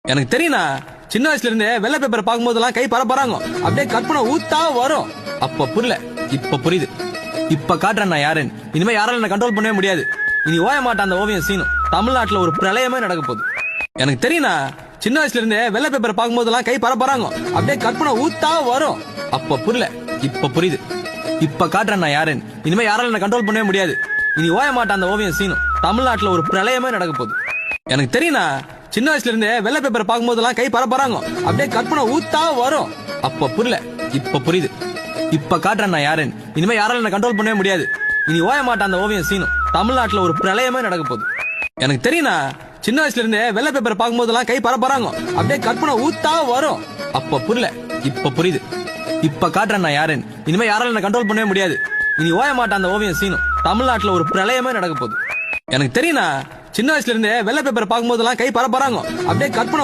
எனக்கு தெரியும்ண்ணா. சின்ன வயசுல இருந்தே வெள்ளை பேப்பர் பார்க்கும்போதெல்லாம் கை பரப்பறாங்க. அப்படியே கற்பனை ஊத்தா வரும். அப்ப புரியல, இப்ப புரியுது. இப்ப காட்டுறேன் நான் யாருன்னு. இனிமே யாரால என்ன கண்ட்ரோல் பண்ணவே முடியாது. இனி ஓய மாட்டான் அந்த ஓவியம் சீனும். தமிழ்நாட்டுல ஒரு பிரளயமே நடக்க போகுது. எனக்கு தெரியும்ண்ணா. சின்ன வயசுல இருந்தே வெள்ளை பேப்பர் பார்க்கும்போதெல்லாம் கை பரப்பறாங்க. அப்படியே கற்பனை ஊத்தா வரும். அப்ப புரியல, இப்ப புரியுது. இப்ப காட்டுறேன் நான் யாருன்னு. இனிமே யாரால என்ன கண்ட்ரோல் பண்ணவே முடியாது. இனி ஓய மாட்டான் அந்த ஓவியம் சீனும். தமிழ்நாட்டுல ஒரு பிரளயமே நடக்க போகுது. எனக்கு தெரியும்ண்ணா. சின்ன வயசுல இருந்தே வெள்ளை பேப்பர் பார்க்கும்போதெல்லாம் கை பரப்பறாங்க. அப்படியே கற்பனை ஊத்தா வரும். அப்ப புரியல, இப்ப புரியுது. இப்ப காட்டுறேன் நான் யாருன்னு. இனிமே யாரால என்ன கண்ட்ரோல் பண்ணவே முடியாது. இனி ஓய மாட்டான் அந்த ஓவியம் சீனும். தமிழ்நாட்டுல ஒரு பிரளயமே நடக்க போகுது. எனக்கு தெரியும்ண்ணா. சின்ன வயசுல இருந்தே வெள்ளை பேப்பர் பார்க்கும்போதெல்லாம் கை பரப்பறாங்க. அப்படியே கற்பனை ஊத்தா வரும். அப்ப புரியல, இப்ப புரியுது. இப்ப காட்டுறேன் நான் யாருன்னு. இனிமே யாரால என்ன கண்ட்ரோல் பண்ணவே முடியாது. இனி ஓய மாட்டான் அந்த ஓவியம் சீனும். தமிழ்நாட்டுல ஒரு பிரளயமே நடக்க போகுது. எனக்கு தெரியும்ண்ணா. சின்ன வயசுல இருந்தே வெள்ளை பேப்பர் பார்க்கும்போதெல்லாம் கை பரப்பறாங்க. அப்படியே கற்பனை